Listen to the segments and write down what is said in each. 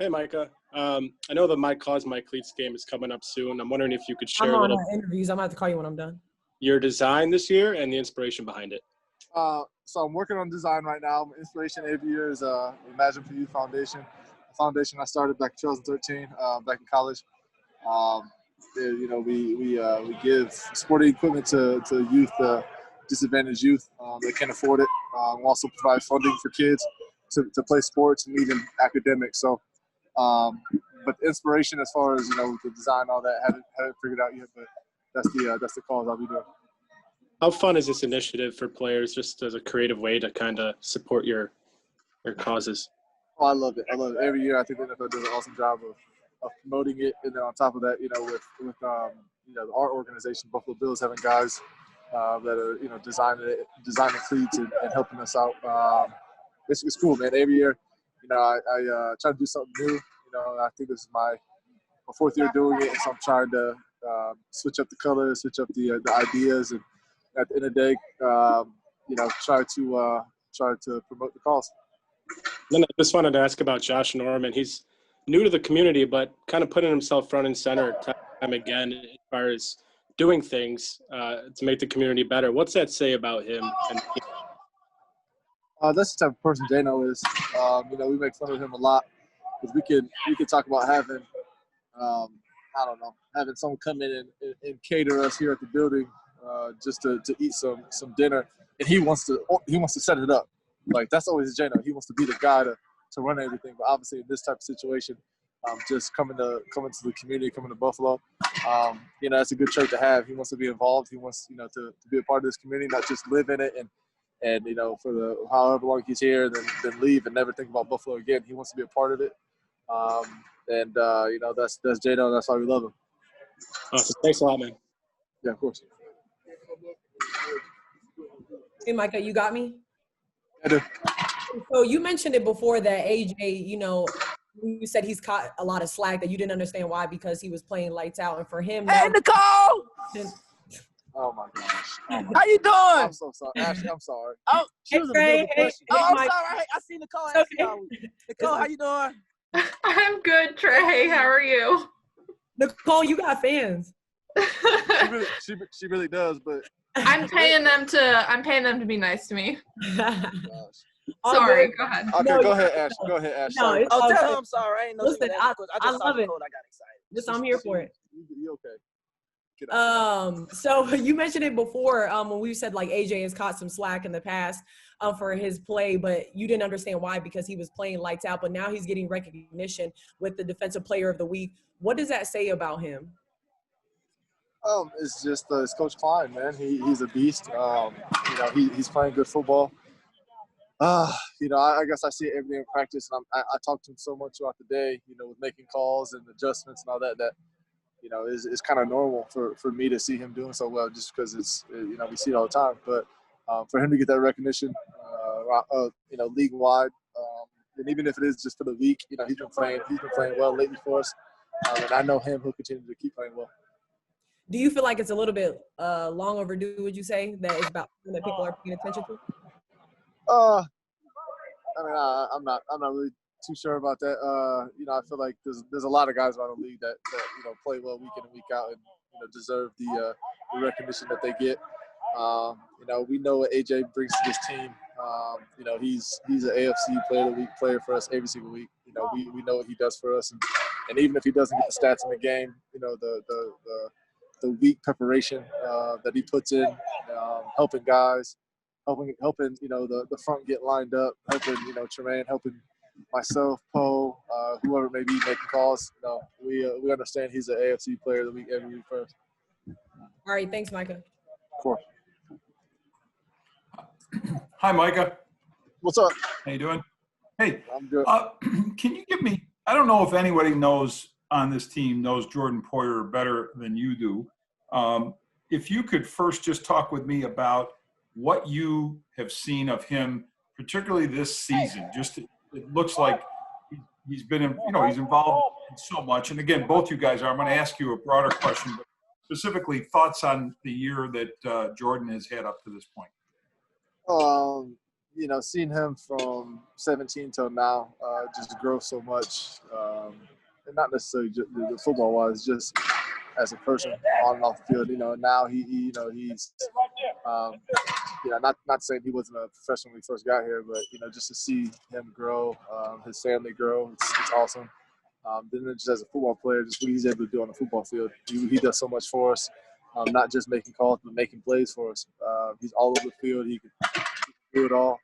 Hey, Micah. I know the My Cause My Cleats game is coming up soon. I'm wondering if you could share I'm a on little interviews. I'm going to have to call you when I'm done. your design this year and the inspiration behind it. So I'm working on design right now. My inspiration every year is Imagine for You Foundation. A foundation I started back in 2013, back in college. We give sporting equipment to youth, disadvantaged youth that can't afford it. We also provide funding for kids to play sports and even academics. So, but the inspiration as far as the design, all that, haven't figured out yet. But that's the cause I'll be doing. How fun is this initiative for players, just as a creative way to kind of support your causes? Oh, I love it. I love it. Every year, I think the NFL does an awesome job of promoting it. And then on top of that, with our organization, Buffalo Bills, having guys that are designing cleats and helping us out. It's cool, man. Every year, I try to do something new. I think this is my fourth year doing it, and so I'm trying to switch up the colors, switch up the ideas, and at the end of the day, try to promote the cause. Then I just wanted to ask about Josh Norman. He's new to the community, but kind of putting himself front and center time again as far as doing things to make the community better. What's that say about him? That's the type of person Jano is. We make fun of him a lot because we could talk about having having someone come in and cater us here at the building just to eat some dinner, and he wants to set it up. Like, that's always Jano. He wants to be the guy to run everything. But obviously in this type of situation, just coming to the community, coming to Buffalo, that's a good trait to have. He wants to be involved. He wants to be a part of this community, not just live in it and for the however long he's here, then leave and never think about Buffalo again. He wants to be a part of it. That's Jano, and that's why we love him. Awesome. Thanks a lot, man. Yeah, of course. Hey, Micah, you got me? I do. So you mentioned it before that AJ, you said he's caught a lot of slack, that you didn't understand why, because he was playing lights out. And for him, hey, Nicole! Oh my gosh. How you doing? I'm so sorry. Ashley, I'm sorry. Oh, She was in the middle of a question. I'm sorry. I see Nicole. Nicole, how you doing? I'm good, Trey. How are you? Nicole, you got fans. She really does, but I'm paying them to be nice to me. Oh, sorry, go ahead. Okay, go ahead, Ash. Go ahead, Ash. No, Sorry. Tell her I'm sorry. I ain't know. Listen, I love it. Nicole, I got excited. Just I'm here for it. You okay? So you mentioned it before when we said like AJ has caught some slack in the past for his play, but you didn't understand why, because he was playing lights out. But now he's getting recognition with the Defensive Player of the Week. What does that say about him? It's just it's Coach Klein, man. He's a beast. He's playing good football. I guess I see it every day in practice, and I talk to him so much throughout the day, with making calls and adjustments and all that is kind of normal for me to see him doing so well, just because it's, we see it all the time. But for him to get that recognition, league wide, and even if it is just for the week, he's been playing well lately for us, and I know he'll continue to keep playing well. Do you feel like it's a little bit long overdue? Would you say that it's about something that people are paying attention to? I'm not really too sure about that. I feel like there's a lot of guys around the league that play well week in and week out, and deserve the recognition that they get. We know what AJ brings to this team. He's an AFC Player of the Week player for us every single week. We know what he does for us, and even if he doesn't get the stats in the game, the week preparation that he puts in, helping guys, helping the front get lined up, helping Tremaine, helping myself, Poe, whoever may be making calls. We understand he's an AFC Player of the Week every week for us. All right, thanks, Micah. Of course. Hi, Micah. What's up? How you doing? Hey, I'm good. Can you give me, I don't know if anybody on this team knows Jordan Poyer better than you do. If you could first just talk with me about what you have seen of him, particularly this season. Just it looks like he's been, he's involved in so much. And again, both you guys are. I'm going to ask you a broader question, but specifically thoughts on the year that Jordan has had up to this point. you know, seeing him from 17 till now just grow so much, and not necessarily just the football wise, just as a person on and off the field. You know, now you know, he's, you know, not saying he wasn't a professional when he first got here, but you know, just to see him grow, his family grow, it's awesome. Then just as a football player, just what he's able to do on the football field, he does so much for us. Not just making calls, but making plays for us. He's all over the field. He can do it all.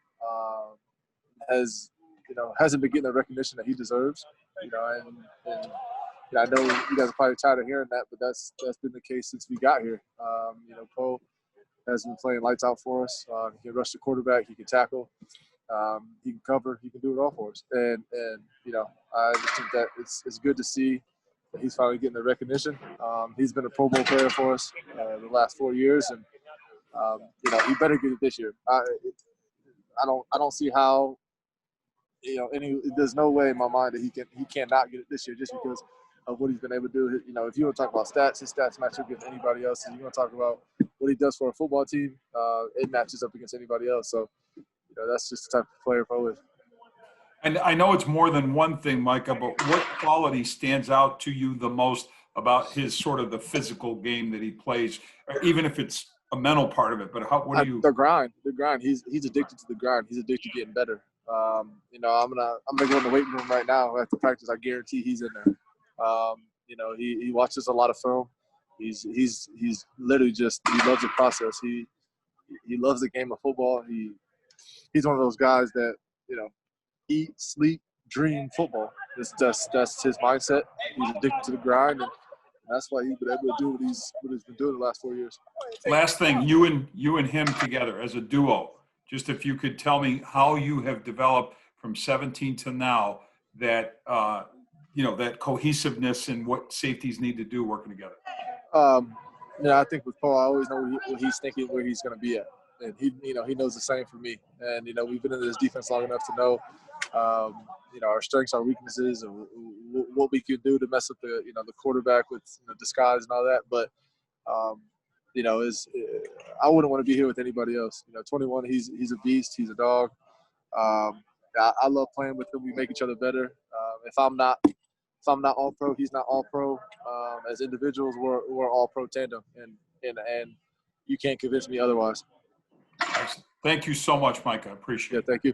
Hasn't been getting the recognition that he deserves. You know, and I know you guys are probably tired of hearing that, but that's been the case since we got here. You know, Poe has been playing lights out for us. He can rush the quarterback. He can tackle. He can cover. He can do it all for us. And you know, I just think that it's good to see that he's finally getting the recognition. He's been a Pro Bowl player for us the last 4 years, and you know, he better get it this year. I don't see how. You know, there's no way in my mind that he cannot get it this year just because of what he's been able to do. You know, if you want to talk about stats, his stats match up against anybody else. If you want to talk about what he does for a football team, it matches up against anybody else. So, you know, that's just the type of player Poe is. And I know it's more than one thing, Micah, but what quality stands out to you the most about his sort of the physical game that he plays, or even if it's a mental part of it? But what do you? The grind. He's addicted to the grind. He's addicted to getting better. You know, I'm gonna go in the weight room right now after practice. I guarantee he's in there. You know, he watches a lot of film. He's literally just, he loves the process. He loves the game of football. He's one of those guys that, you know, eat, sleep, dream football. That's his mindset. He's addicted to the grind, and that's why he's been able to do what he's been doing the last 4 years. Last thing, you and him together as a duo. Just if you could tell me how you have developed from 17 to now, that you know, that cohesiveness and what safeties need to do working together. You know, I think with Paul, I always know what he's thinking, where he's going to be at, and he knows the same for me. And you know, we've been in this defense long enough to know, you know, our strengths, our weaknesses, and what we can do to mess up the quarterback with disguise and all that. But you know, I wouldn't want to be here with anybody else. You know, 21, he's a beast. He's a dog. I love playing with him. We make each other better. If I'm not all pro, he's not all pro. As individuals, we're all pro tandem, and you can't convince me otherwise. Thank you so much, Micah. I appreciate it. Yeah, thank you.